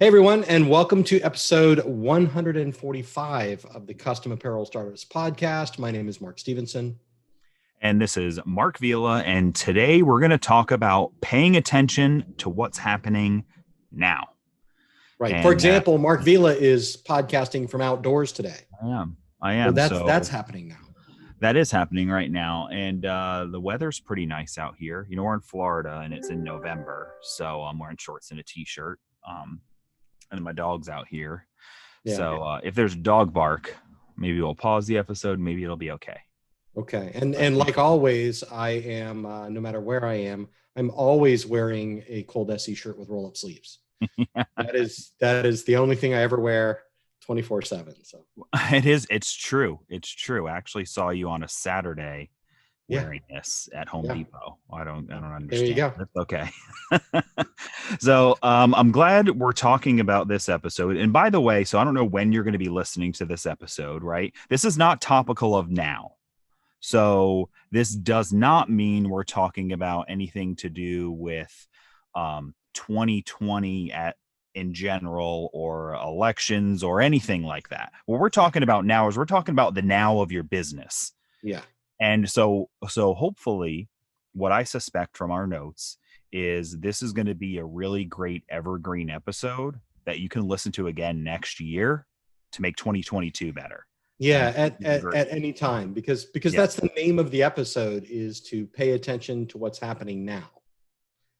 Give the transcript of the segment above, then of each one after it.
Hey everyone, and welcome to episode 145 of the Custom Apparel Startups podcast. My name is Mark Stevenson. And this is Mark Vila, and today we're going to talk about paying attention to what's happening now. Right. And For example, Mark Vila is podcasting from outdoors today. I am. So that's happening now. That is happening right now. And the weather's pretty nice out here. You know, we're in Florida and it's in November. So I'm wearing shorts and a t-shirt. And my dog's out here. Yeah. So if there's a dog bark, maybe we'll pause the episode. Maybe it'll be okay. Okay. And like always, I am, no matter where I am, I'm always wearing a cold SE shirt with roll-up sleeves. Yeah. That is the only thing I ever wear 24/7. So it's true. I actually saw you on a Saturday wearing this at Home Depot. I don't understand. There you go. That's okay. So I'm glad we're talking about this episode. And by the way, so I don't know when you're going to be listening to this episode, right? This is not topical of now. So this does not mean we're talking about anything to do with 2020 in general or elections or anything like that. What we're talking about now is we're talking about the now of your business. Yeah. And so hopefully what I suspect from our notes is this is going to be a really great evergreen episode that you can listen to again next year to make 2022 better. Yeah, at any time, because that's the name of the episode, is to pay attention to what's happening now.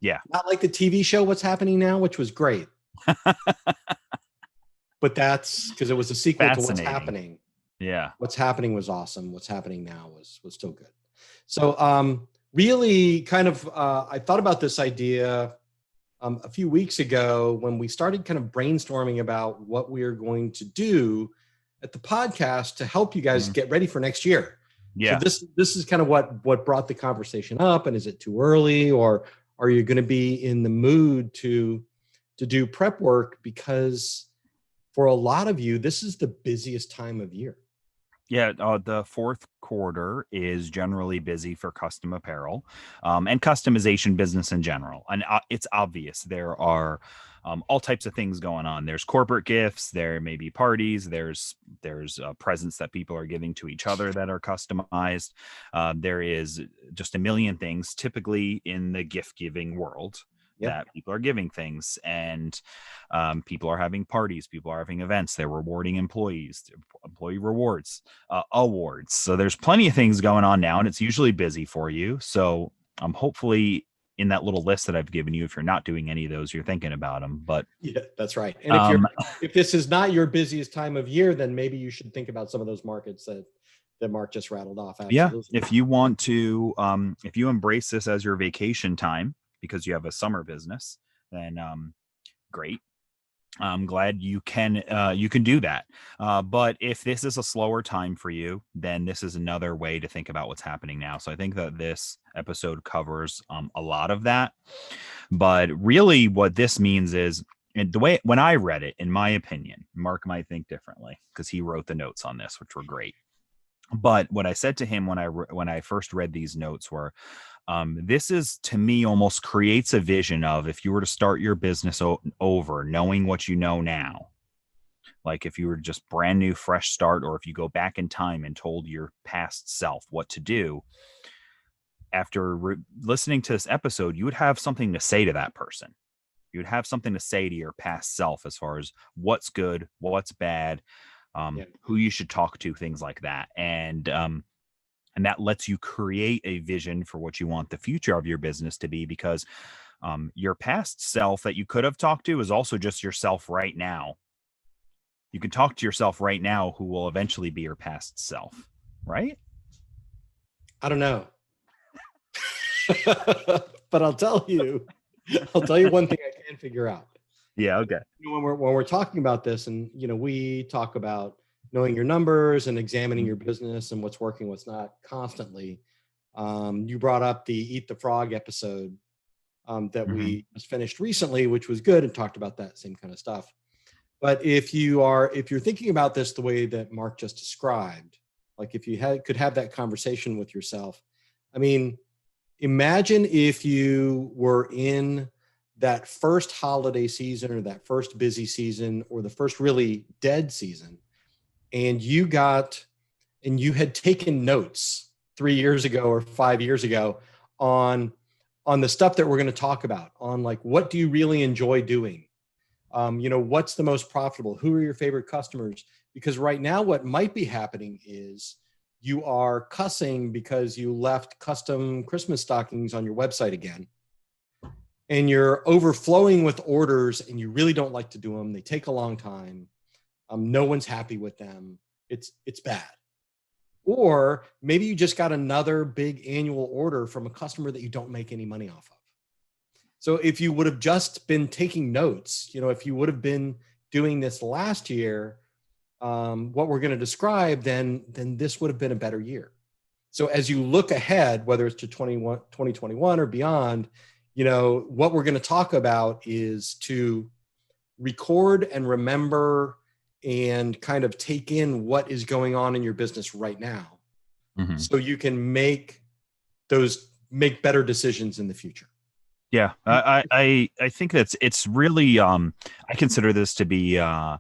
Yeah. Not like the TV show What's Happening Now, which was great. But that's because it was a sequel to What's Happening. Yeah. What's Happening was awesome. What's Happening Now was still good. So really kind of I thought about this idea a few weeks ago when we started kind of brainstorming about what we are going to do at the podcast to help you guys get ready for next year. Yeah. So this is kind of what brought the conversation up. And is it too early, or are you going to be in the mood to do prep work? Because for a lot of you, this is the busiest time of year. Yeah, the fourth quarter is generally busy for custom apparel and customization business in general. And it's obvious there are all types of things going on. There's corporate gifts, there may be parties, there's presents that people are giving to each other that are customized. There is just a million things typically in the gift giving world. Yep. That people are giving things, and people are having parties, people are having events, they're rewarding employees, employee rewards, awards. So there's plenty of things going on now, and it's usually busy for you. So hopefully in that little list that I've given you, if you're not doing any of those, you're thinking about them. But yeah, that's right. And if this is not your busiest time of year, then maybe you should think about some of those markets that Mark just rattled off. Absolutely. Yeah, if you want to, if you embrace this as your vacation time, because you have a summer business, then great. I'm glad you can do that. But if this is a slower time for you, then this is another way to think about what's happening now. So I think that this episode covers a lot of that. But really what this means is, and the way when I read it, in my opinion, Mark might think differently because he wrote the notes on this, which were great. But what I said to him when I first read these notes were, this is, to me, almost creates a vision of if you were to start your business over, knowing what you know now, like if you were just brand new, fresh start, or if you go back in time and told your past self what to do, after listening to this episode, you would have something to say to that person. You would have something to say to your past self as far as what's good, what's bad, who you should talk to, things like that. And that lets you create a vision for what you want the future of your business to be, because your past self that you could have talked to is also just yourself right now. You can talk to yourself right now who will eventually be your past self, right? I don't know. But I'll tell you one thing I can figure out. Yeah, okay. When we're talking about this, and we talk about knowing your numbers and examining your business and what's working, what's not constantly. You brought up the Eat the Frog episode that we just finished recently, which was good, and talked about that same kind of stuff. But if you're thinking about this the way that Mark just described, like if you could have that conversation with yourself, I mean, imagine if you were in that first holiday season or that first busy season or the first really dead season, and you had taken notes 3 years ago or 5 years ago on the stuff that we're going to talk about, on like, what do you really enjoy doing? What's the most profitable? Who are your favorite customers? Because right now what might be happening is you are cussing because you left custom Christmas stockings on your website again, and you're overflowing with orders and you really don't like to do them. They take a long time. No one's happy with them. It's bad. Or maybe you just got another big annual order from a customer that you don't make any money off of. So if you would have just been taking notes, if you would have been doing this last year, what we're going to describe, then this would have been a better year. So as you look ahead, whether it's to 2021 or beyond, what we're going to talk about is to record and remember and kind of take in what is going on in your business right now, so you can make better decisions in the future. Yeah, I think it's really I consider this to be a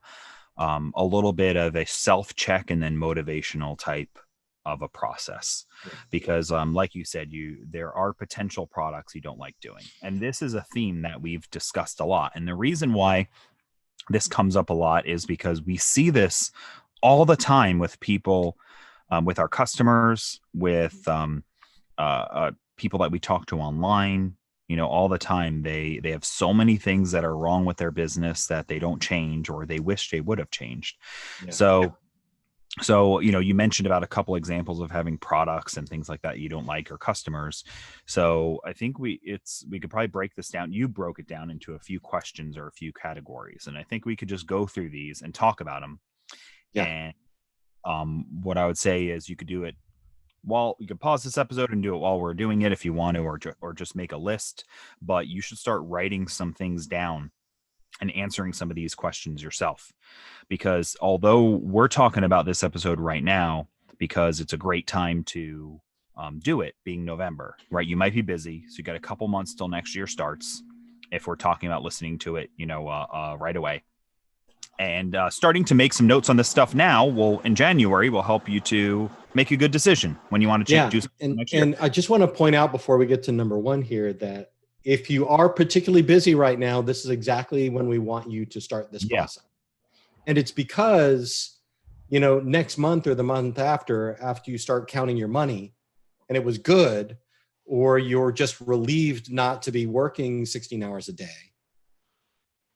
little bit of a self-check and then motivational type of a process, because like you said, there are potential products you don't like doing, and this is a theme that we've discussed a lot. And the reason why this comes up a lot is because we see this all the time with people, with our customers, with people that we talk to online. All the time they have so many things that are wrong with their business that they don't change, or they wish they would have changed. Yeah. So you mentioned about a couple examples of having products and things like that you don't like, or customers. So I think we could probably break this down. You broke it down into a few questions or a few categories, and I think we could just go through these and talk about them. Yeah. And what I would say is you could do it you can pause this episode and do it while we're doing it if you want to, or just make a list, but you should start writing some things down and answering some of these questions yourself. Because although we're talking about this episode right now, because it's a great time to do it, being November, right? You might be busy, so you got a couple months till next year starts, if we're talking about listening to it, right away. And starting to make some notes on this stuff now in January will help you to make a good decision when you want to do something next year. And I just want to point out before we get to number one here that if you are particularly busy right now, this is exactly when we want you to start this process. And it's because, next month or the month after you start counting your money and it was good, or you're just relieved not to be working 16 hours a day,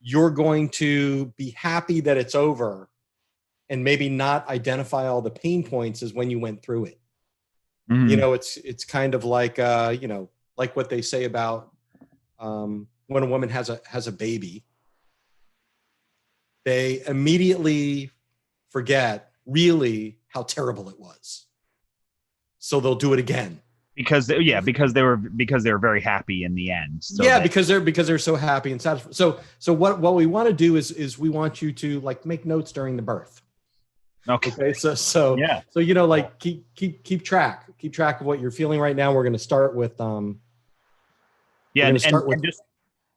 you're going to be happy that it's over and maybe not identify all the pain points as when you went through it. Mm-hmm. It's kind of like, like what they say about when a woman has a baby, they immediately forget really how terrible it was. So they'll do it again. Because they were very happy in the end. So because they're so happy and satisfied. So what we want to do is we want you to like make notes during the birth. Okay. So yeah. So like keep track of what you're feeling right now. We're going to start with and just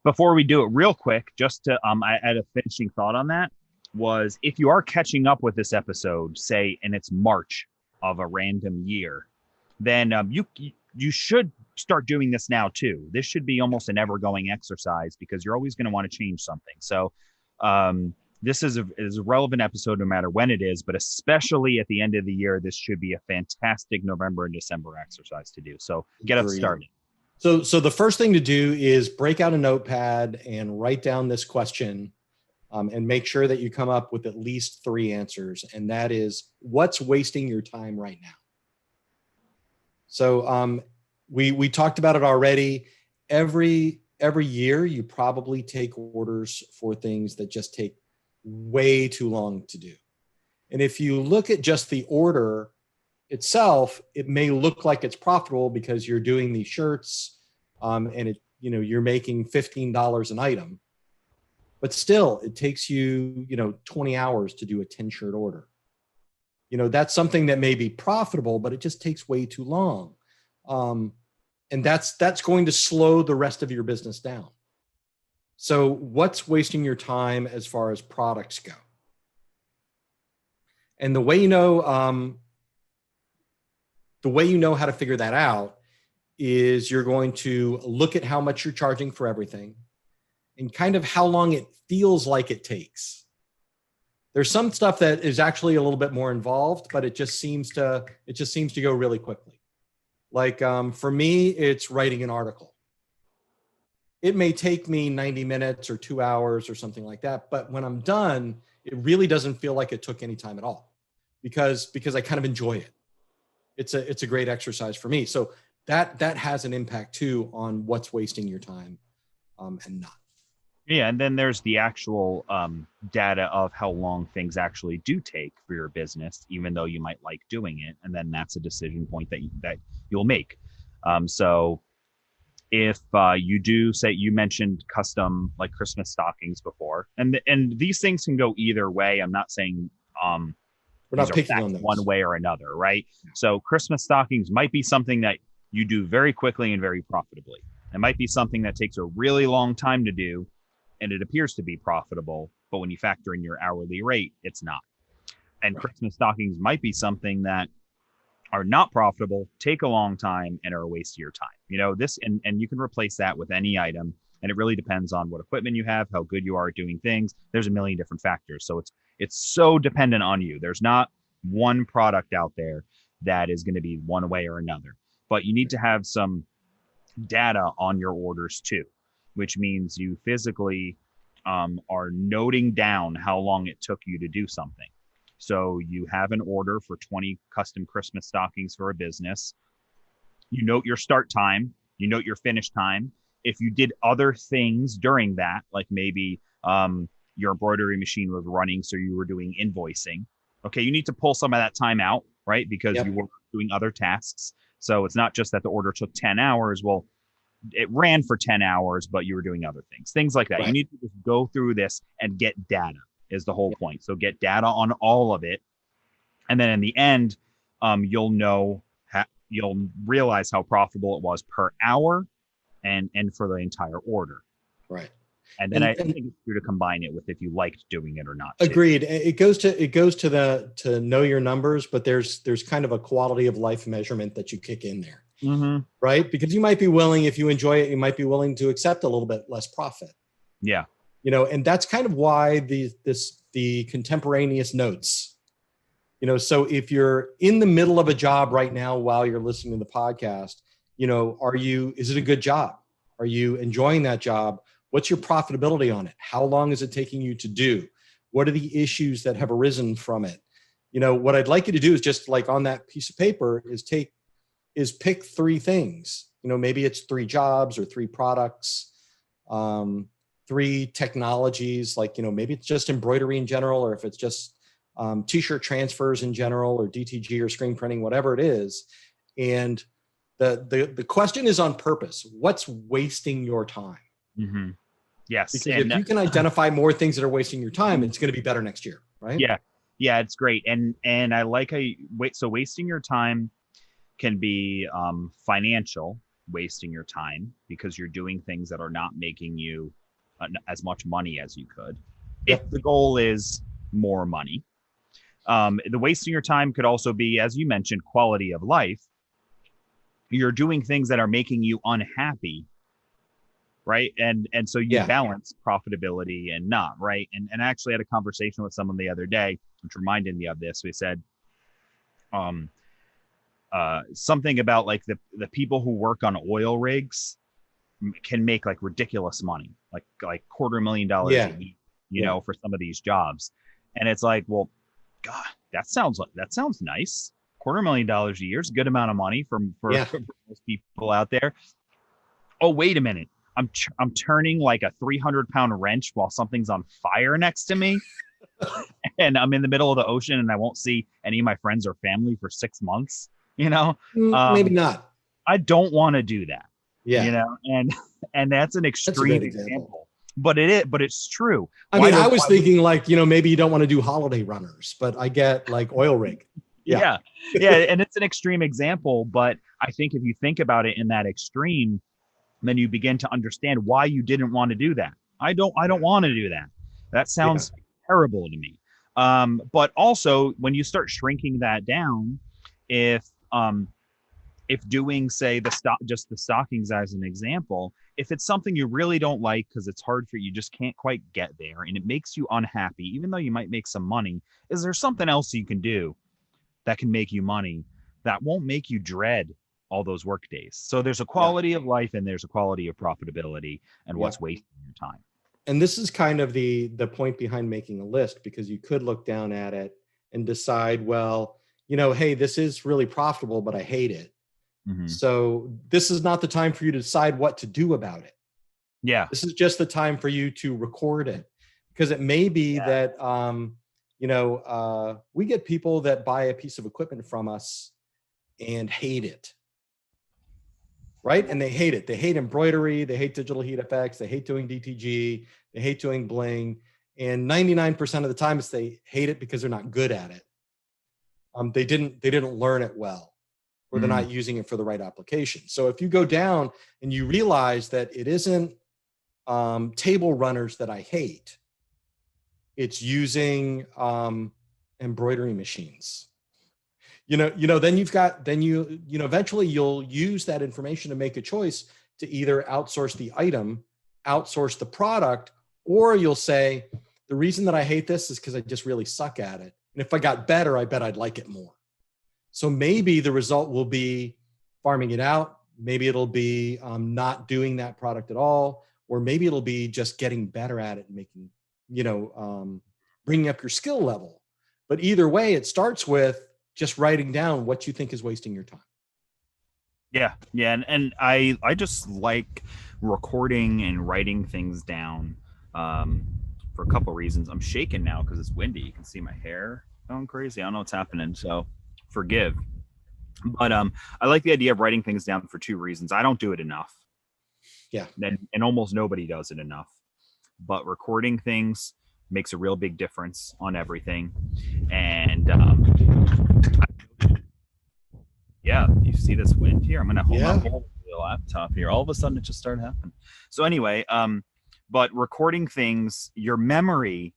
before we do it real quick, just to I had a finishing thought on that, was if you are catching up with this episode, say, and it's March of a random year, then you should start doing this now too. This should be almost an ever-going exercise, because you're always going to want to change something. So this is a relevant episode no matter when it is, but especially at the end of the year, this should be a fantastic November and December exercise to do. So get us started. So the first thing to do is break out a notepad and write down this question, and make sure that you come up with at least 3 answers. And that is, what's wasting your time right now? So we talked about it already. Every year, you probably take orders for things that just take way too long to do. And if you look at just the order itself, it may look like it's profitable because you're doing these shirts, and you're making $15 an item, but still it takes you 20 hours to do a 10-shirt order. That's something that may be profitable, but it just takes way too long. And that's going to slow the rest of your business down. So what's wasting your time as far as products go? And the way you know how to figure that out is you're going to look at how much you're charging for everything and kind of how long it feels like it takes. There's some stuff that is actually a little bit more involved, but it just seems to go really quickly. Like for me, it's writing an article. It may take me 90 minutes or 2 hours or something like that, but when I'm done, it really doesn't feel like it took any time at all because I kind of enjoy it. It's a great exercise for me. So that has an impact too on what's wasting your time and not. Yeah, and then there's the actual data of how long things actually do take for your business, even though you might like doing it, and then that's a decision point that you'll make. So if you do say, you mentioned custom like Christmas stockings before, and these things can go either way. I'm not saying we're not picking on those one way or another, right? So Christmas stockings might be something that you do very quickly and very profitably. It might be something that takes a really long time to do, and it appears to be profitable, but when you factor in your hourly rate, it's not. And right. Christmas stockings might be something that are not profitable, take a long time, and are a waste of your time. You know, this, and you can replace that with any item. And it really depends on what equipment you have, how good you are at doing things. There's a million different factors. So it's so dependent on you. There's not one product out there that is going to be one way or another. But you need to have some data on your orders too, which means you physically are noting down how long it took you to do something. So you have an order for 20 custom Christmas stockings for a business. You note your start time, you note your finish time. If you did other things during that, like maybe your embroidery machine was running, so you were doing invoicing. Okay, you need to pull some of that time out, right? Because you were doing other tasks. So it's not just that the order took 10 hours. Well, it ran for 10 hours, but you were doing other things like that. Right. You need to just go through this and get data is the whole point. So get data on all of it. And then in the end, you'll know, you'll realize how profitable it was per hour and for the entire order. Right. And then I think it's true to combine it with if you liked doing it or not. Agreed. It goes to know your numbers, but there's kind of a quality of life measurement that you kick in there. Mm-hmm. Right? Because you might be willing, if you enjoy it, you might be willing to accept a little bit less profit. Yeah. You know, and that's kind of why the contemporaneous notes, you know, so if you're in the middle of a job right now while you're listening to the podcast, you know, is it a good job? Are you enjoying that job? What's your profitability on it? How long is it taking you to do? What are the issues that have arisen from it? You know, what I'd like you to do is just like on that piece of paper is pick 3 things. You know, maybe it's 3 jobs or 3 products, 3 technologies, like, you know, maybe it's just embroidery in general, or if it's just t-shirt transfers in general, or DTG or screen printing, whatever it is. And the question is on purpose. What's wasting your time? Mm-hmm. Yes. Because if you can identify more things that are wasting your time, it's going to be better next year, right? Yeah. Yeah, it's great. And I like how so wasting your time can be financial, wasting your time because you're doing things that are not making you as much money as you could. Yep. If the goal is more money. The wasting your time could also be, as you mentioned, quality of life. You're doing things that are making you unhappy, right? And so you balance profitability and not, right? And I actually had a conversation with someone the other day, which reminded me of this. We said, something about like the people who work on oil rigs can make like ridiculous money, like $250,000 a week, you know, for some of these jobs. And it's like, well, God, that sounds nice. $250,000 a year is a good amount of money for most people out there. Oh, wait a minute. I'm turning like a 300-pound wrench while something's on fire next to me. And I'm in the middle of the ocean and I won't see any of my friends or family for 6 months, you know? Maybe not. I don't want to do that. Yeah. You know, and that's an extreme example. But it's true. I mean, I was thinking like, you know, maybe you don't want to do holiday runners, but I get like oil rig. Yeah. And it's an extreme example, but I think if you think about it in that extreme, then you begin to understand why you didn't want to do that. I don't want to do that. That Yeah. sounds terrible to me. But also when you start shrinking that down, if um if doing, say, just the stockings as an example, if it's something you really don't like because it's hard for you, just can't quite get there and it makes you unhappy, even though you might make some money, is there something else you can do that can make you money that won't make you dread all those work days? So there's a Yeah. quality of life and there's a quality of profitability and what's Yep. wasting your time. And this is kind of the point behind making a list, because you could look down at it and decide, well, hey, this is really profitable, but I hate it. Mm-hmm. So this is not the time for you to decide what to do about it. Yeah. This is just the time for you to record it, because it may be Yeah. that we get people that buy a piece of equipment from us and hate it, right? And they hate it. They hate embroidery. They hate digital heat effects. They hate doing DTG. They hate doing bling. And 99% of the time, it's they hate it because they're not good at it. They didn't learn it well, or they're Mm. not using it for the right application. So if you go down and you realize that it isn't table runners that I hate, it's using embroidery machines. Then eventually you'll use that information to make a choice to either outsource the item, outsource the product, or you'll say, the reason that I hate this is because I just really suck at it. And if I got better, I bet I'd like it more. So maybe the result will be farming it out. Maybe it'll be not doing that product at all, or maybe it'll be just getting better at it and making, bringing up your skill level. But either way, it starts with just writing down what you think is wasting your time. Yeah, yeah, and I just like recording and writing things down for a couple reasons. I'm shaking now because it's windy. You can see my hair going crazy. I don't know what's happening, so forgive. But I like the idea of writing things down for two reasons. I don't do it enough, Yeah. and almost nobody does it enough. But recording things makes a real big difference on everything, and yeah, you see this wind here? I'm gonna hold Yeah. my laptop here. All of a sudden, it just started happening. So anyway, but recording things, your memory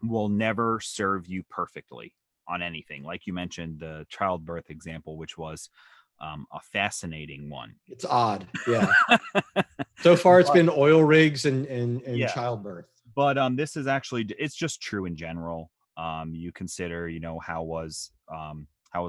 will never serve you perfectly on anything. Like you mentioned, the childbirth example, which was a fascinating one. It's odd. Yeah. So far, it's But, been oil rigs and yeah, childbirth. but this is actually, it's just true in general. You consider, how was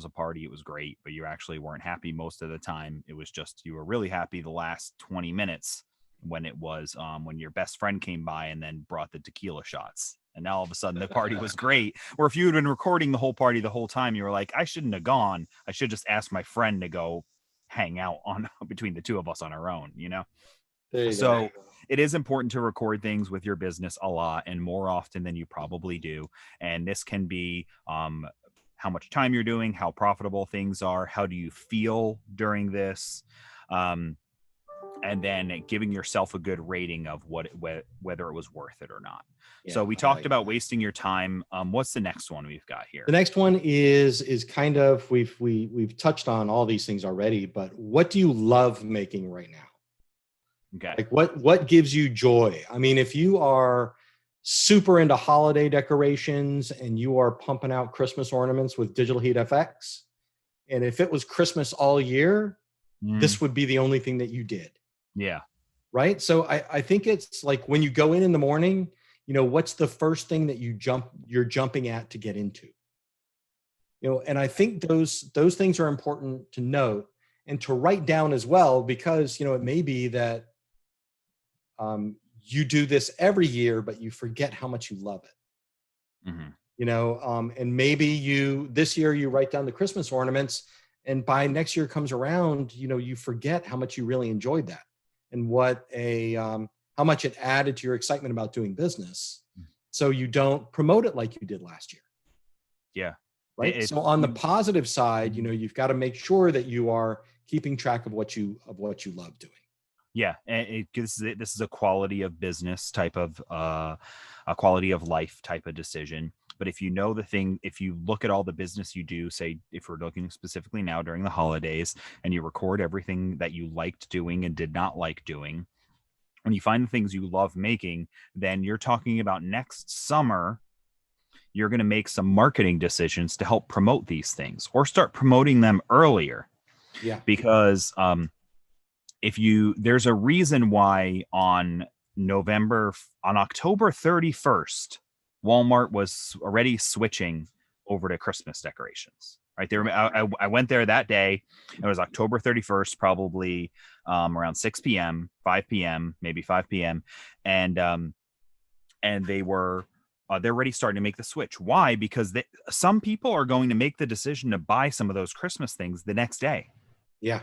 a party? It was great, but you actually weren't happy most of the time. It was just you were really happy the last 20 minutes when it was when your best friend came by and then brought the tequila shots. And now all of a sudden the party was great. Or if you had been recording the whole party the whole time, you were like, I shouldn't have gone. I should just ask my friend to go hang out on between the two of us on our own, There you go. So it is important to record things with your business a lot and more often than you probably do. And this can be how much time you're doing, how profitable things are, how do you feel during this, and then giving yourself a good rating of whether it was worth it or not. Yeah, So we I talked like about that. wasting your time. What's the next one we've got here? The next one is kind of, we've touched on all these things already, but what do you love making right now? Okay. Like what gives you joy? I mean, if you are super into holiday decorations and you are pumping out Christmas ornaments with digital heat FX, and if it was Christmas all year, this would be the only thing that you did. Yeah. Right. So I think it's like when you go in the morning, what's the first thing that you're jumping at to get into? And I think those things are important to note and to write down as well, because it may be that you do this every year, but you forget how much you love it. And maybe this year you write down the Christmas ornaments, and by next year comes around, you forget how much you really enjoyed that, and how much it added to your excitement about doing business. So you don't promote it like you did last year. Yeah. Right. So on the positive side, you've got to make sure that you are keeping track of what you love doing. Yeah, and this is a quality of business type of a quality of life type of decision. But if you know if you look at all the business you do, say if we're looking specifically now during the holidays, and you record everything that you liked doing and did not like doing, when you find the things you love making, then you're talking about next summer, you're going to make some marketing decisions to help promote these things or start promoting them earlier. Yeah. Because there's a reason why on October 31st, Walmart was already switching over to Christmas decorations. Right there, I went there that day. It was October 31st, probably around 6 p.m., 5 p.m., maybe 5 p.m. And they're already starting to make the switch. Why? Because some people are going to make the decision to buy some of those Christmas things the next day. Yeah.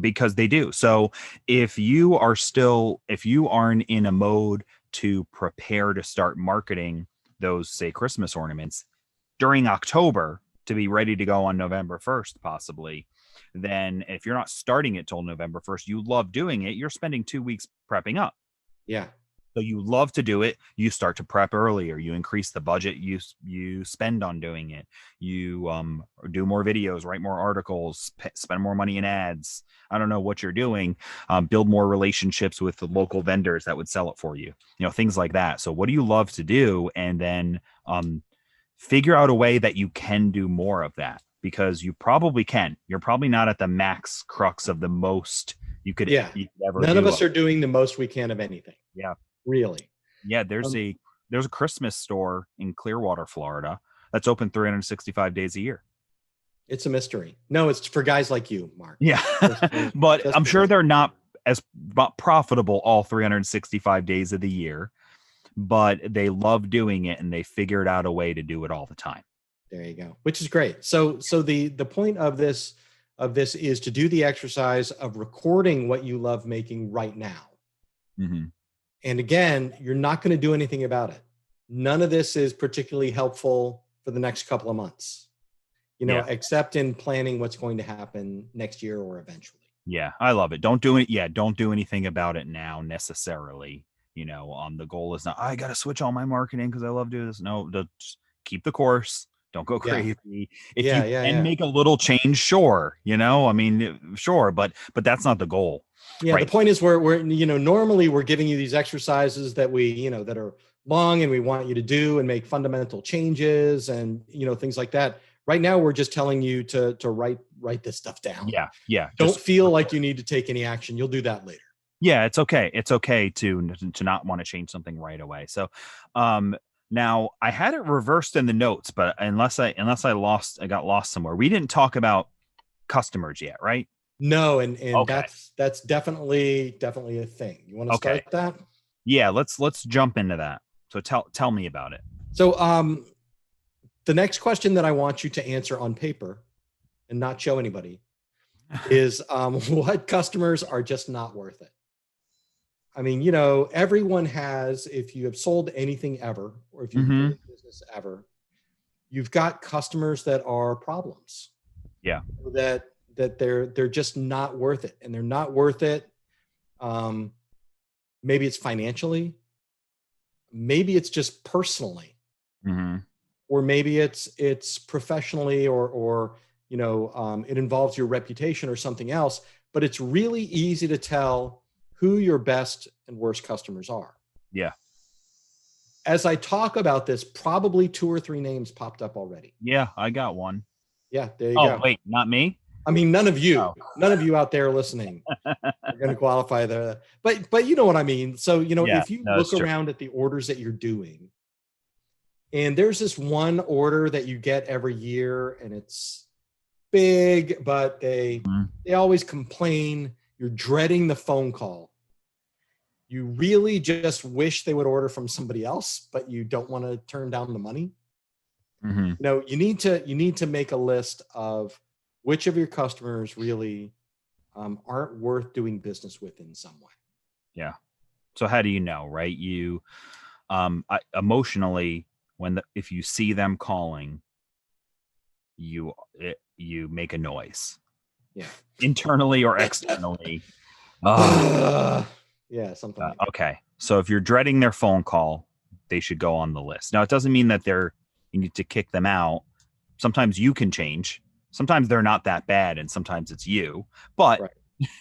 Because they do. So if you aren't in a mode to prepare to start marketing those, say, Christmas ornaments during October to be ready to go on November 1st, possibly, then if you're not starting it till November 1st, you love doing it, you're spending 2 weeks prepping up. Yeah. So you love to do it. You start to prep earlier. You increase the budget you spend on doing it. You do more videos, write more articles, spend more money in ads. I don't know what you're doing. Build more relationships with the local vendors that would sell it for you. Things like that. So what do you love to do? And then figure out a way that you can do more of that, because you probably can. You're probably not at the max crux of the most you could ever None of us are doing the most we can of anything. Yeah. Really. Yeah, there's a Christmas store in Clearwater, Florida, that's open 365 days a year. It's a mystery. No, it's for guys like you, Mark. Yeah, but I'm sure they're not as profitable all 365 days of the year, but they love doing it and they figured out a way to do it all the time. There you go, which is great. So the point of this is to do the exercise of recording what you love making right now. Mm-hmm. And again, you're not going to do anything about it. None of this is particularly helpful for the next couple of months, except in planning what's going to happen next year or eventually. Yeah, I love it. Don't do it. Yeah, don't do anything about it now necessarily. The goal is not, I got to switch all my marketing because I love doing this. No, just keep the course. Don't go crazy. If you can make a little change, sure. Sure, but that's not the goal. Yeah, right. The point is we're normally we're giving you these exercises that we, that are long and we want you to do and make fundamental changes and, things like that. Right now, we're just telling you to write this stuff down. Yeah. Don't feel like you need to take any action. You'll do that later. Yeah, it's okay. It's okay to not want to change something right away. So, now I had it reversed in the notes, but unless I got lost somewhere. We didn't talk about customers yet, right? No, and okay. That's definitely a thing. You want to start that? Yeah, let's jump into that. So tell me about it. So the next question that I want you to answer on paper and not show anybody is what customers are just not worth it. I mean, everyone has, if you have sold anything ever, or if you've been in business ever, you've got customers that are problems. Yeah. That they're just not worth it. And they're not worth it. Maybe it's financially, maybe it's just personally, or maybe it's professionally, or it involves your reputation or something else, but it's really easy to tell who your best and worst customers are. Yeah. As I talk about this, probably 2 or 3 names popped up already. Yeah, I got one. Yeah, there you go. Oh, wait, not me? I mean, none of you out there listening are going to qualify there. But you know what I mean? So, if you look around at the orders that you're doing, and there's this one order that you get every year and it's big, but they always complain. You're dreading the phone call. You really just wish they would order from somebody else, but you don't want to turn down the money. You need to make a list of which of your customers really aren't worth doing business with in some way. Yeah. So how do you know, right? You emotionally, if you see them calling, you make a noise. Yeah. Internally or externally. Yeah, something like that. Okay. So if you're dreading their phone call, they should go on the list. Now, it doesn't mean that you need to kick them out. Sometimes you can change. Sometimes they're not that bad, and sometimes it's you. But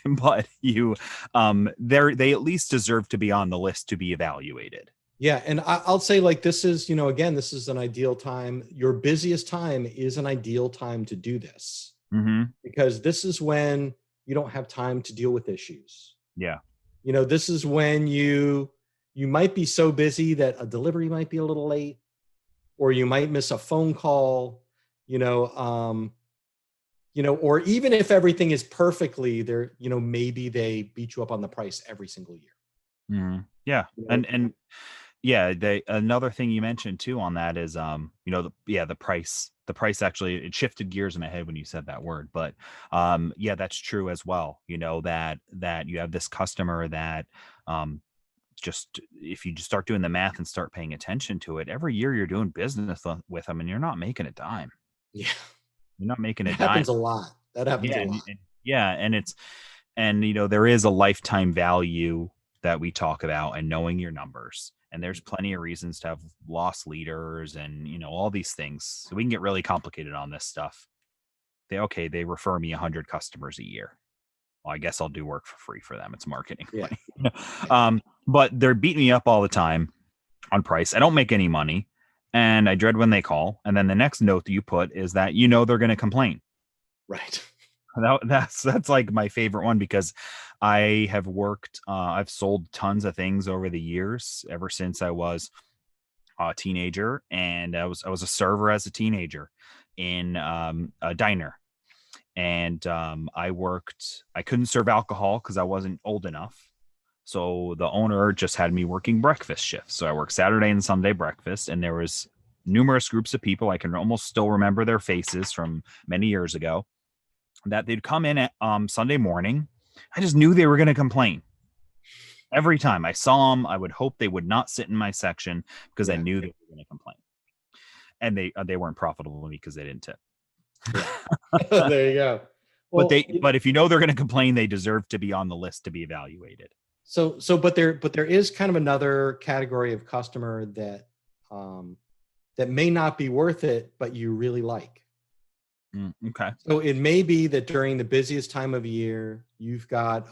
but they at least deserve to be on the list to be evaluated. Yeah. And I'll say, like, this is, again, this is an ideal time. Your busiest time is an ideal time to do this, because this is when you don't have time to deal with issues. Yeah. This is when you might be so busy that a delivery might be a little late, or you might miss a phone call, or even if everything is perfectly there, maybe they beat you up on the price every single year. Yeah. And yeah, another thing you mentioned too on that is, the price actually, it shifted gears in my head when you said that word, but yeah, that's true as well. That you have this customer that, just if you just start doing the math and start paying attention to it, every year you're doing business with them and you're not making a dime. Yeah. You're not making a That dime. happens a lot. That happens a lot. There is a lifetime value that we talk about, and knowing your numbers. And there's plenty of reasons to have lost leaders and, all these things. So we can get really complicated on this stuff. They refer me 100 customers a year. Well, I guess I'll do work for free for them. It's marketing. Yeah. But they're beating me up all the time on price. I don't make any money, and I dread when they call. And then the next note that you put is that, they're going to complain. Right. That's like my favorite one, because I have worked, I've sold tons of things over the years, ever since I was a teenager, and I was a server as a teenager in a diner. And I couldn't serve alcohol because I wasn't old enough. So the owner just had me working breakfast shifts. So I worked Saturday and Sunday breakfast, and there was numerous groups of people. I can almost still remember their faces from many years ago, that they'd come in at Sunday morning. I just knew they were going to complain. Every time I saw them, I would hope they would not sit in my section, because I knew they were going to complain. And they weren't profitable to me because they didn't tip. Yeah. There you go. Well, but if they're going to complain, they deserve to be on the list to be evaluated. But there is kind of another category of customer that may not be worth it, but you really like. Okay. So it may be that during the busiest time of year, you've got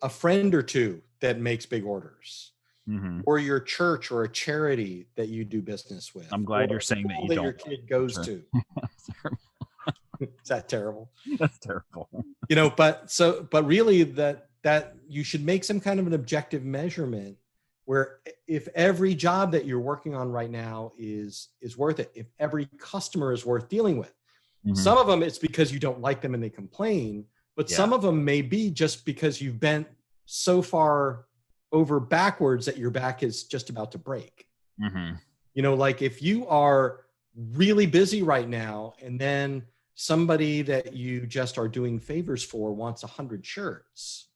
a friend or two that makes big orders. Or your church or a charity that you do business with. I'm glad you're saying that you don't. Your kid goes to. Is that terrible? That's terrible. But really that you should make some kind of an objective measurement, where if every job that you're working on right now is worth it, if every customer is worth dealing with. Some of them it's because you don't like them and they complain, but some of them may be just because you've bent so far over backwards that your back is just about to break. Like if you are really busy right now, and then somebody that you just are doing favors for wants 100 shirts,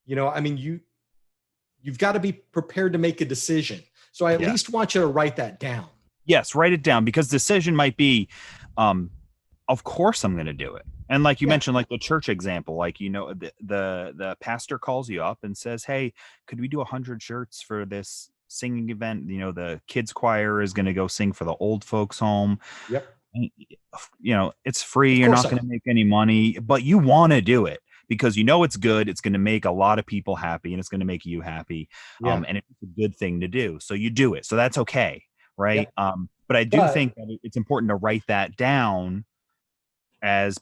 you've got to be prepared to make a decision. So I at least want you to write that down. Yes, write it down, because decision might be, of course I'm going to do it. And like you mentioned, like the church example, like, the pastor calls you up and says, hey, could we do 100 shirts for this singing event? The kids choir is going to go sing for the old folks home. Yep. It's free. You're not going to make any money, but you want to do it because it's good. It's going to make a lot of people happy, and it's going to make you happy. And it's a good thing to do. So you do it. So that's okay. Right. Yep. But I do think that it's important to write that down,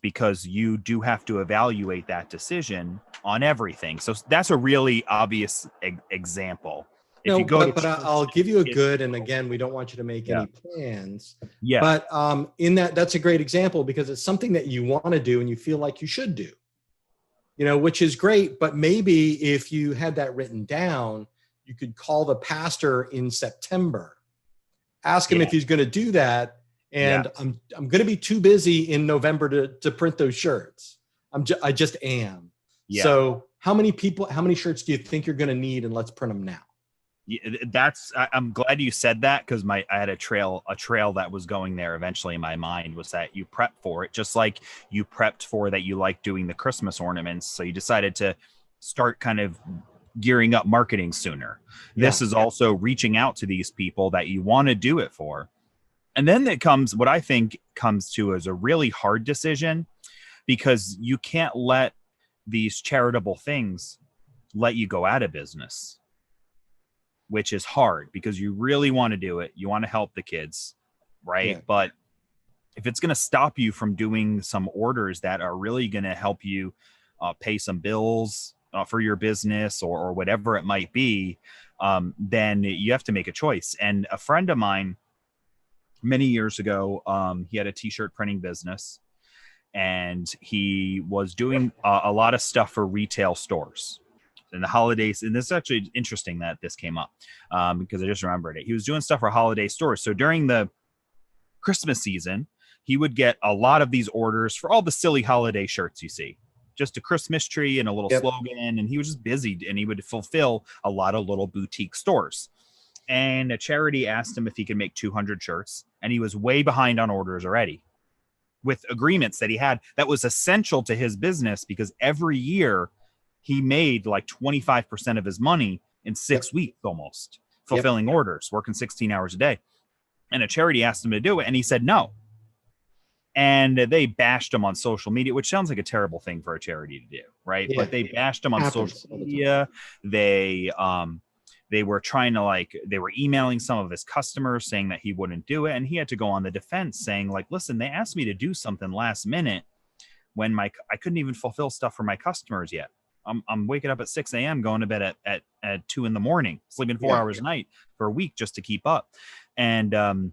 because you do have to evaluate that decision on everything. So that's a really obvious example. I'll give you a good, and again, we don't want you to make any plans. Yeah. But that's a great example, because it's something that you want to do and you feel like you should do, which is great. But maybe if you had that written down, you could call the pastor in September, ask him if he's going to do that. And I'm going to be too busy in November to print those shirts. I just am. Yeah. So how many shirts do you think you're going to need? And let's print them now. Yeah, I'm glad you said that, because I had a trail that was going there eventually in my mind, was that you prep for it, just like you prepped for that. You like doing the Christmas ornaments. So you decided to start kind of gearing up marketing sooner. This is also reaching out to these people that you want to do it for. And then what I think comes to as a really hard decision, because you can't let these charitable things let you go out of business, which is hard because you really want to do it. You want to help the kids, right? Yeah. But if it's going to stop you from doing some orders that are really going to help you pay some bills for your business or whatever it might be, then you have to make a choice. And a friend of mine many years ago, he had a t-shirt printing business, and he was doing a lot of stuff for retail stores in the holidays. And this is actually interesting that this came up because I just remembered it. He was doing stuff for holiday stores. So during the Christmas season, he would get a lot of these orders for all the silly holiday shirts you see, just a Christmas tree and a little Yep. slogan. And he was just busy, and he would fulfill a lot of little boutique stores. And a charity asked him if he could make 200 shirts, and he was way behind on orders already, with agreements that he had that was essential to his business, because every year he made like 25% of his money in 6 weeks almost, fulfilling orders, working 16 hours a day. And a charity asked him to do it, and he said no. And they bashed him on social media, which sounds like a terrible thing for a charity to do, right? Yeah. But they bashed him on social media. They were trying to they were emailing some of his customers saying that he wouldn't do it. And he had to go on the defense saying like, listen, they asked me to do something last minute when I couldn't even fulfill stuff for my customers yet. I'm waking up at 6 a.m., going to bed at 2 a.m, sleeping 4 hours a night for a week just to keep up. But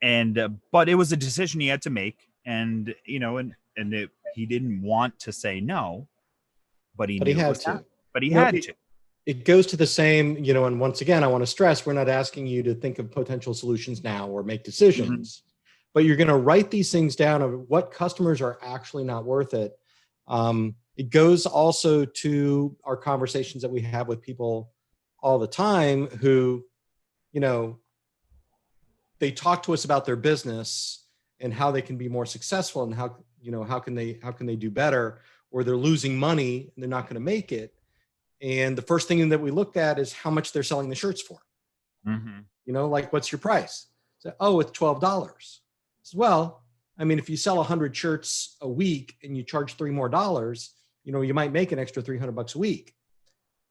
it was a decision he had to make. And, he didn't want to say no, but he had to. But he had to. It goes to the same, and once again, I want to stress, we're not asking you to think of potential solutions now or make decisions, but you're going to write these things down of what customers are actually not worth it. It goes also to our conversations that we have with people all the time who, they talk to us about their business and how they can be more successful and how can they do better, or they're losing money and they're not going to make it. And the first thing that we look at is how much they're selling the shirts for. Like, what's your price? So, it's $12. So, well, I mean, if you sell 100 shirts a week and you charge $3 more, you might make an extra $300 a week.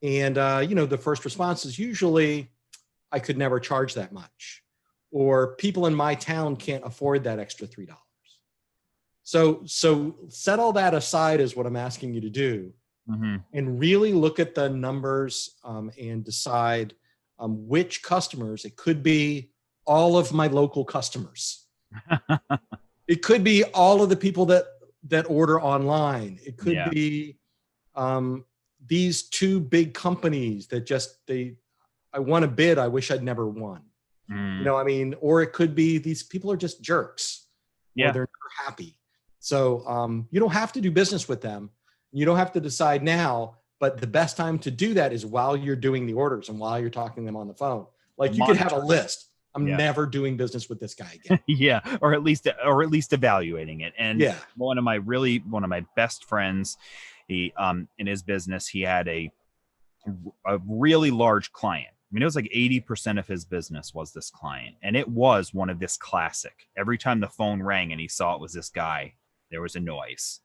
And, the first response is usually, I could never charge that much, or people in my town can't afford that extra $3. So set all that aside is what I'm asking you to do. And really look at the numbers and decide which customers. It could be all of my local customers. It could be all of the people that order online. It could be these two big companies that I won a bid I wish I'd never won. Or it could be these people are just jerks. Or they're never happy. So you don't have to do business with them. You don't have to decide now, but the best time to do that is while you're doing the orders and while you're talking to them on the phone. Like, you could have a list. I'm never doing business with this guy again. Or at least evaluating it. And one of my best friends, he in his business, he had a really large client. I mean, it was like 80% of his business was this client. And it was one of this classic. Every time the phone rang and he saw it was this guy, there was a noise.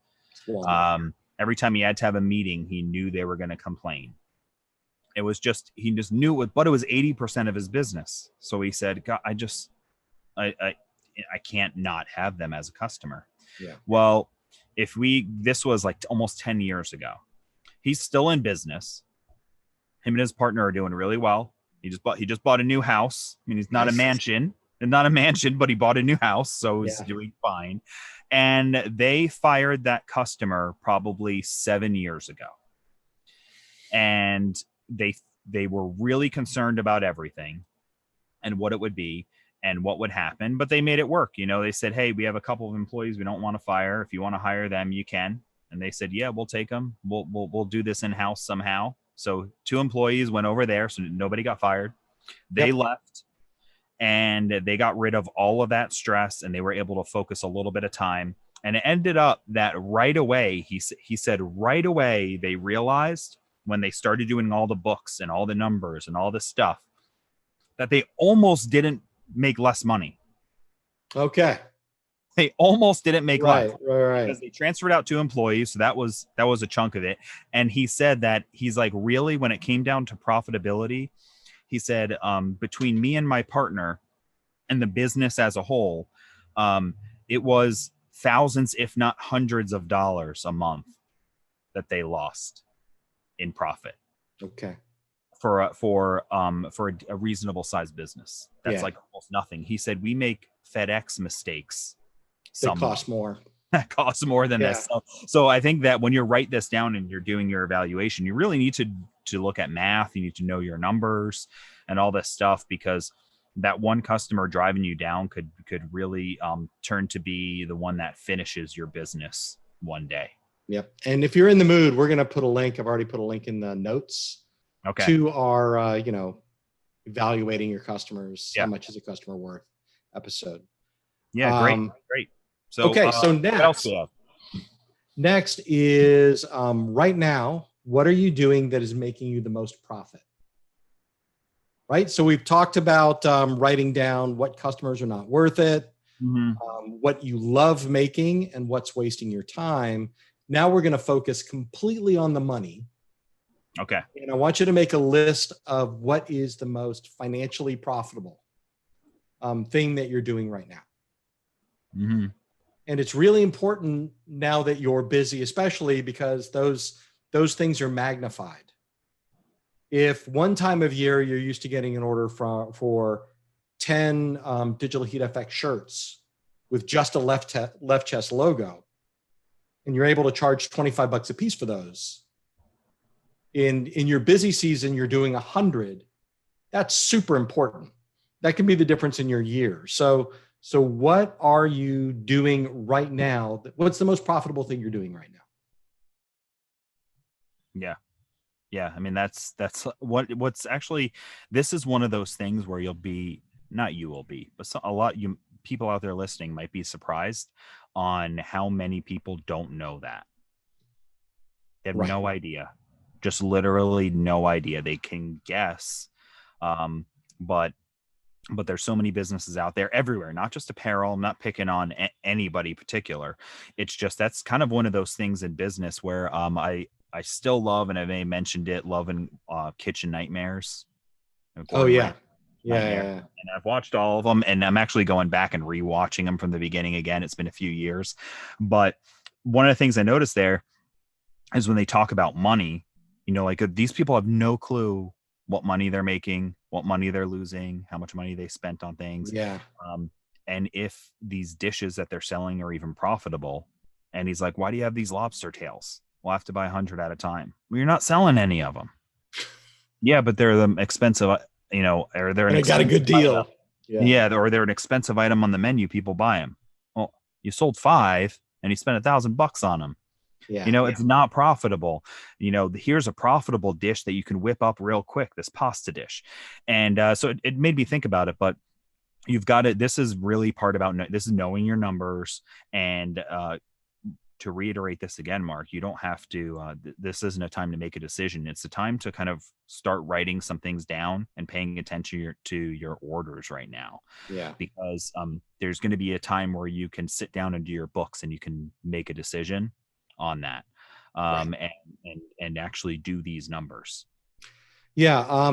Every time he had to have a meeting, he knew they were going to complain. He just knew it, but it was 80% of his business. So he said, God, I can't not have them as a customer. Well, this was like almost 10 years ago. He's still in business. Him and his partner are doing really well. He just bought a new house. I mean, it's not a mansion, but he bought a new house, so he's doing fine. And they fired that customer probably 7 years ago. And they were really concerned about everything and what it would be and what would happen, but they made it work. They said, hey, we have a couple of employees we don't want to fire. If you want to hire them, you can. And they said, yeah, we'll take them. We'll do this in-house somehow. So 2 employees went over there, so nobody got fired. They left, and they got rid of all of that stress, and they were able to focus a little bit of time. And it ended up that right away, he said right away, they realized when they started doing all the books and all the numbers and all this stuff that they almost didn't make less money. Okay. They almost didn't make less Right. because they transferred out 2 employees. So that was a chunk of it. And he said that he's like, really, when it came down to profitability, he said, between me and my partner and the business as a whole, it was thousands, if not hundreds of dollars a month that they lost in profit Okay. for a reasonable sized business. That's Yeah. like almost nothing. He said we make FedEx mistakes They some cost more. that costs more than Yeah. this. So I think that when you write this down and you're doing your evaluation, you really need to look at math. You need to know your numbers and all this stuff, because that one customer driving you down could really turn to be the one that finishes your business one day. Yep. And if you're in the mood, we're going to put a link. I've already put a link in the notes to our, evaluating your customers. Yeah. How much is a customer worth episode? Yeah. Great. So, okay. So what else do we have? Next is right now, what are you doing that is making you the most profit? Right. So we've talked about writing down what customers are not worth it, what you love making, and what's wasting your time. Now we're going to focus completely on the money. Okay. And I want you to make a list of what is the most financially profitable thing that you're doing right now. And it's really important now that you're busy, especially because those things are magnified. If one time of year you're used to getting an order for 10 digital heat effect shirts with just a left chest logo, and you're able to charge $25 a piece for those, in your busy season you're doing 100, that's super important. That can be the difference in your year. So what are you doing right now? What's the most profitable thing you're doing right now? Yeah. I mean, that's what's actually, this is one of those things where people out there listening might be surprised on how many people don't know that. They have no idea, just literally no idea. They can guess, but there's so many businesses out there everywhere, not just apparel. I'm not picking on anybody particular. It's just, that's kind of one of those things in business where I still love, and I may mentioned it, loving Kitchen Nightmares. Yeah. And I've watched all of them, and I'm actually going back and rewatching them from the beginning again. It's been a few years, but one of the things I noticed there is when they talk about money, like these people have no clue what money they're making, what money they're losing, how much money they spent on things. Yeah. And if these dishes that they're selling are even profitable. And he's like, why do you have these lobster tails? We'll have to buy 100 at a time. Well, you're not selling any of them. Yeah, but they're the expensive, or they're and I got a good deal. Yeah, or they're an expensive item on the menu. People buy them. Well, you sold 5 and you spent $1,000 on them. Yeah. It's not profitable. Here's a profitable dish that you can whip up real quick, this pasta dish. And so it made me think about it, but you've got it. This is really part about, this is knowing your numbers. And to reiterate this again, Mark, you don't have to, this isn't a time to make a decision. It's a time to kind of start writing some things down and paying attention to your orders right now. Yeah. Because there's going to be a time where you can sit down and do your books and you can make a decision on that, and actually do these numbers. Yeah.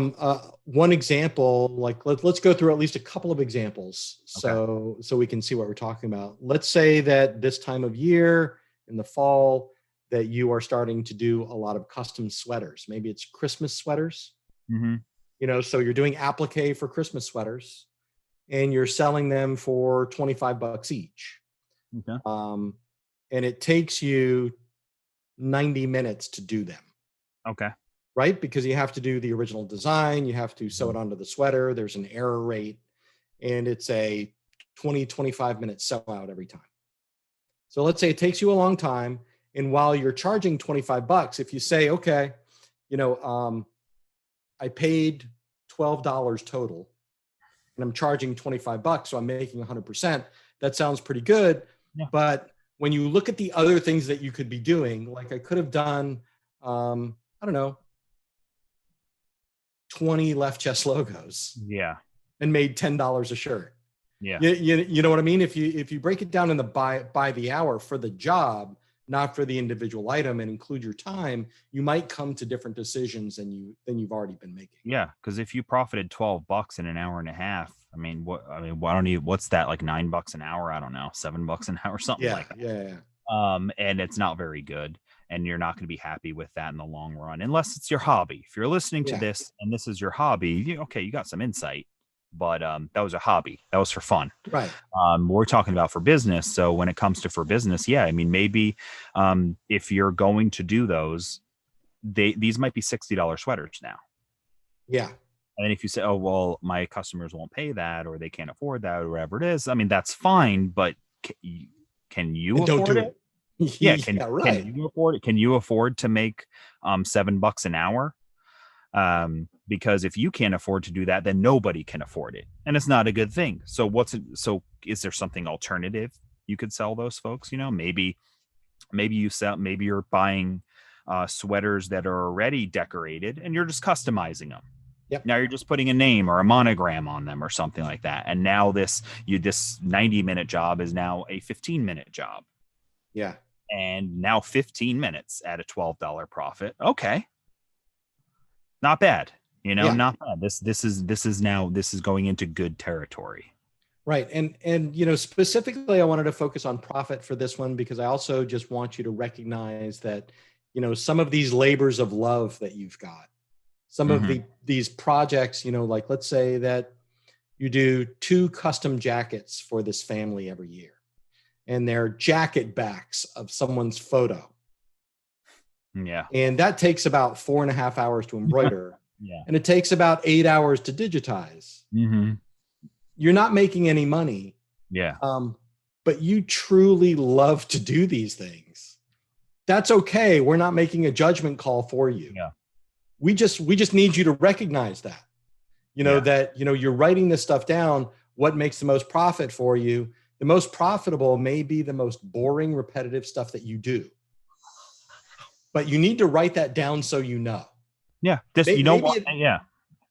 One example, like let's go through at least a couple of examples, so we can see what we're talking about. Let's say that this time of year in the fall that you are starting to do a lot of custom sweaters. Maybe it's Christmas sweaters. So you're doing applique for Christmas sweaters, and you're selling them for $25 each. And it takes you 90 minutes to do them. Right? Because you have to do the original design, you have to sew it onto the sweater, there's an error rate, and it's a 20-25 minute sew out every time. So let's say it takes you a long time, and while you're charging $25, if you say, okay, I paid $12 total and I'm charging $25, so I'm making 100%, that sounds pretty good. Yeah. But when you look at the other things that you could be doing, like I could have done, I don't know, 20 left chest logos. Yeah. And made $10 a shirt. Yeah. You know what I mean? If you break it down in the by the hour for the job, not for the individual item, and include your time, you might come to different decisions than you've already been making. Yeah, because if you profited $12 in an hour and a half, I mean, why don't you? What's that, like $9 an hour? I don't know, $7 an hour, something Yeah, like that. yeah. And it's not very good, and you're not going to be happy with that in the long run, unless it's your hobby. If you're listening to Yeah. this and this is your hobby, you got some insight, but that was a hobby. That was for fun. Right. We're talking about for business. So when it comes to for business, yeah, I mean, maybe if you're going to do those, these might be $60 sweaters now. Yeah. And then if you say, oh, well, my customers won't pay that, or they can't afford that, or whatever it is, I mean, that's fine, but can you And don't afford do it? it. Yeah. Yeah, Can right. you afford it? Can you afford to make $7 an hour? Because if you can't afford to do that, then nobody can afford it. And it's not a good thing. So is there something alternative you could sell those folks? Maybe you're buying sweaters that are already decorated and you're just customizing them. Yep. Now you're just putting a name or a monogram on them or something like that. And now this 90-minute job is now a 15-minute job. Yeah. And now 15 minutes at a $12 profit. Okay. Not bad. Yeah. Not bad. This is going into good territory. Right. And specifically I wanted to focus on profit for this one because I also just want you to recognize that, some of these labors of love that you've got, some of these projects, like let's say that you do 2 custom jackets for this family every year, and they're jacket backs of someone's photo. Yeah. And that takes about 4.5 hours to embroider. Yeah. And it takes about 8 hours to digitize. Mm-hmm. You're not making any money. Yeah. But you truly love to do these things. That's okay. We're not making a judgment call for you. Yeah. We just need you to recognize that, that, you're writing this stuff down. What makes the most profit for you? The most profitable may be the most boring, repetitive stuff that you do. But you need to write that down so you know. Yeah. Yeah.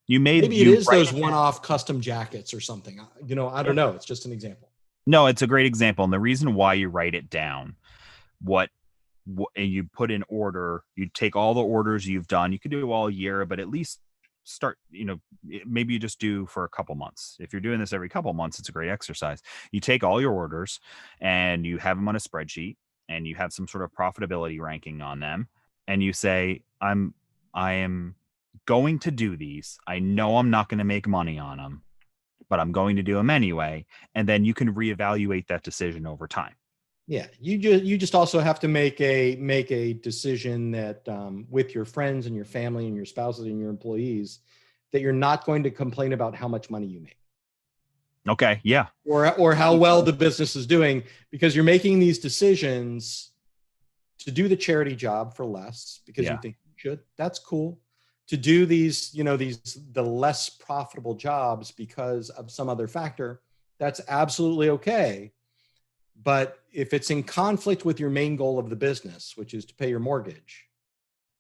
Maybe it is those one-off custom jackets or something. I don't know. It's just an example. No, it's a great example. And the reason why you write it down, and you put in order, you take all the orders you've done. You could do it all year, but at least start, maybe you just do for a couple months. If you're doing this every couple months, it's a great exercise. You take all your orders and you have them on a spreadsheet and you have some sort of profitability ranking on them. And you say, I am going to do these. I know I'm not going to make money on them, but I'm going to do them anyway. And then you can reevaluate that decision over time. Yeah, you just also have to make a decision that with your friends and your family and your spouses and your employees that you're not going to complain about how much money you make. Okay, yeah. Or how well the business is doing, because you're making these decisions to do the charity job for less because you think you should. That's cool. To do these, the less profitable jobs because of some other factor, that's absolutely okay. But if it's in conflict with your main goal of the business, which is to pay your mortgage,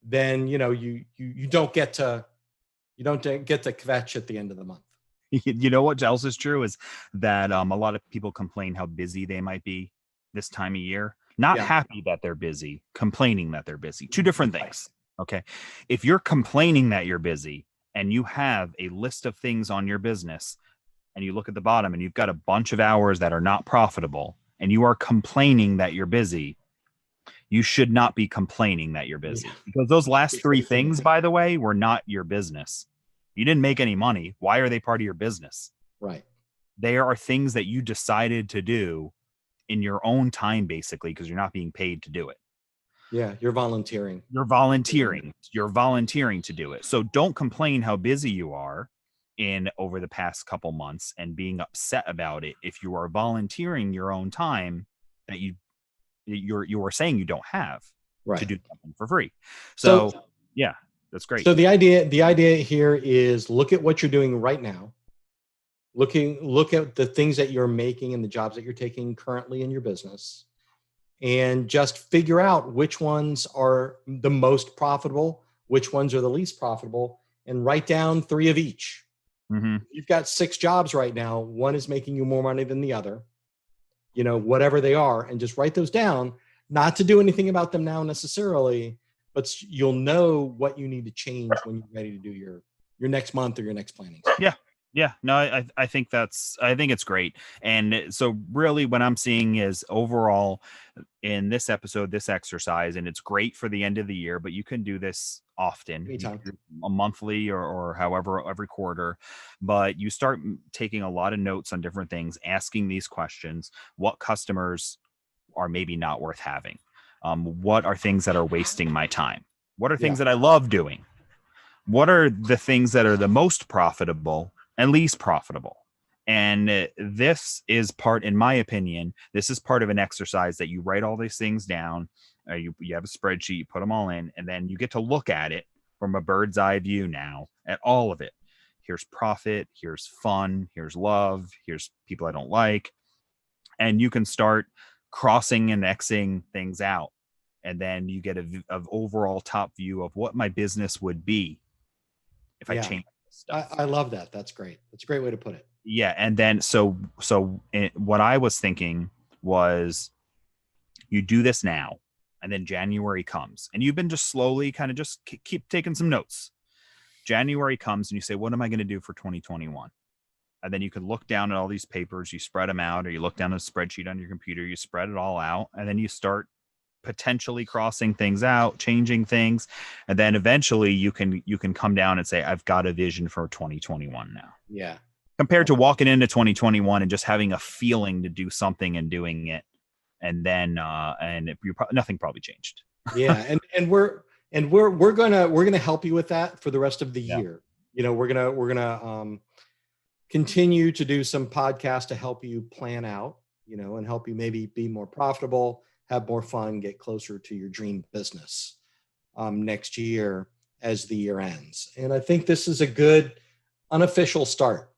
then you don't get to kvetch at the end of the month. You know what else is true is that a lot of people complain how busy they might be this time of year. Not happy that they're busy, complaining that they're busy. 2 different things. Okay. If you're complaining that you're busy and you have a list of things on your business and you look at the bottom and you've got a bunch of hours that are not profitable and you are complaining that you're busy, you should not be complaining that you're busy. Because those last 3 things, by the way, were not your business. You didn't make any money. Why are they part of your business? Right. They are things that you decided to do in your own time, basically, because you're not being paid to do it. Yeah, you're volunteering. You're volunteering. You're volunteering to do it. So don't complain how busy you are over the past couple months and being upset about it if you are volunteering your own time that you are saying you don't have to do something for free. So yeah, that's great. So the idea here is look at what you're doing right now. Look at the things that you're making and the jobs that you're taking currently in your business, and just figure out which ones are the most profitable, which ones are the least profitable, and write down 3 of each. Mm-hmm. You've got 6 jobs right now. One is making you more money than the other, whatever they are, and just write those down, not to do anything about them now necessarily, but you'll know what you need to change when you're ready to do your next month or your next planning. Yeah. Yeah. No, I think it's great. And so really what I'm seeing is overall in this episode, this exercise, and it's great for the end of the year, but you can do this often. Anytime. A monthly or however, every quarter, but you start taking a lot of notes on different things, asking these questions. What customers are maybe not worth having? What are things that are wasting my time? What are things that I love doing? What are the things that are the most profitable and least profitable? And this is part, in my opinion, this is part of an exercise that you write all these things down. You have a spreadsheet, you put them all in, and then you get to look at it from a bird's eye view now at all of it. Here's profit, here's fun, here's love, here's people I don't like. And you can start crossing and Xing things out. And then you get an overall top view of what my business would be if I change stuff. I love that. That's great. That's a great way to put it. Yeah. And then, so what I was thinking was you do this now, and then January comes, and you've been just slowly kind of just keep taking some notes. January comes and you say, what am I going to do for 2021? And then you can look down at all these papers, you spread them out, or you look down at a spreadsheet on your computer, you spread it all out, and then you start potentially crossing things out, changing things. And then eventually you can come down and say, I've got a vision for 2021 now. Yeah. Compared to walking into 2021 and just having a feeling to do something and doing it. And then, nothing probably changed. Yeah. And we're going to help you with that for the rest of the year. We're going to continue to do some podcasts to help you plan out, and help you maybe be more profitable, have more fun, get closer to your dream business next year as the year ends. And I think this is a good unofficial start.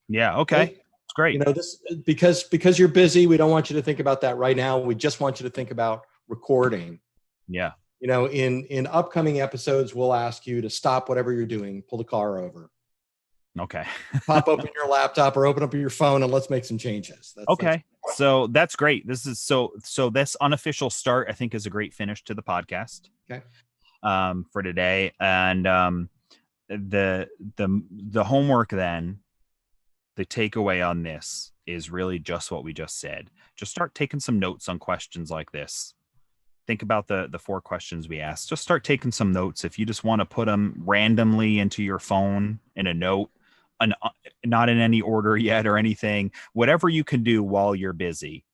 Yeah. Okay. Right? It's great. This because you're busy. We don't want you to think about that right now. We just want you to think about recording. Yeah. In upcoming episodes, we'll ask you to stop whatever you're doing, pull the car over. Okay. Pop open your laptop or open up your phone and let's make some changes. So that's great. This is so this unofficial start, I think, is a great finish to the podcast. Okay. For today. And the homework then, the takeaway on this is really just what we just said. Just start taking some notes on questions like this. Think about the 4 questions we asked. Just start taking some notes. If you just want to put them randomly into your phone in a note, not in any order yet or anything, whatever you can do while you're busy.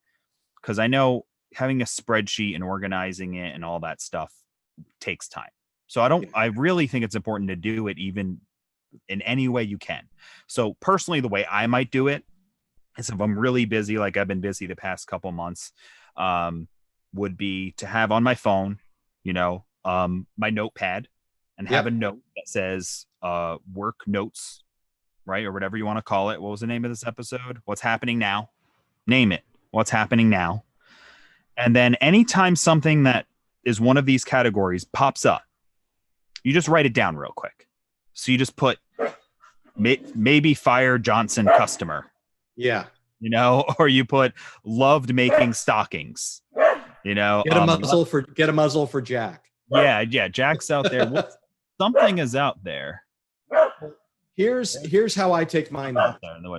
Because I know having a spreadsheet and organizing it and all that stuff takes time. So I really think it's important to do it even in any way you can. So personally, the way I might do it is if I'm really busy, like I've been busy the past couple months, would be to have on my phone, my notepad, and have a note that says work notes, right? Or whatever you want to call it. What was the name of this episode? What's happening now? Name it. What's happening now? And then anytime something that is one of these categories pops up, you just write it down real quick. So you just put maybe fire Johnson customer. Yeah. Or you put loved making stockings. Get a muzzle for Jack. Yeah. Jack's out there. Something is out there. Here's how I take mine.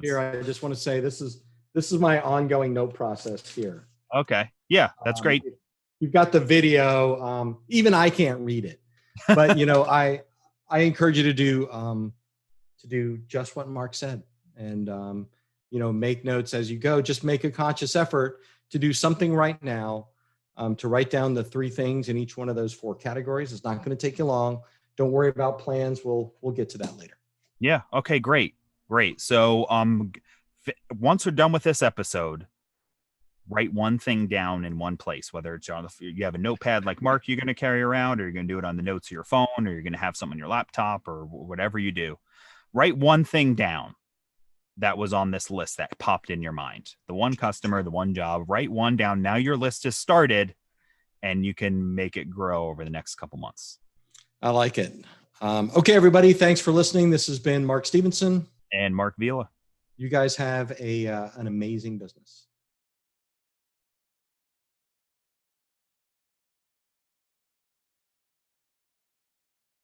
Here, I just want to say this is my ongoing note process here. Okay. Yeah, that's great. You've got the video. Even I can't read it, but I encourage you to do just what Mark said, and make notes as you go. Just make a conscious effort to do something right now, to write down the 3 things in each one of those 4 categories. It's not going to take you long. Don't worry about plans. We'll get to that later. Yeah. Okay. Great. So, once we're done with this episode, write one thing down in one place, whether it's you have a notepad like Mark you're going to carry around, or you're going to do it on the notes of your phone, or you're going to have something on your laptop, or whatever you do. Write one thing down that was on this list that popped in your mind. The one customer, the one job, write one down. Now your list is started, and you can make it grow over the next couple months. I like it. Okay, everybody. Thanks for listening. This has been Mark Stevenson And Mark Vila. You guys have an amazing business.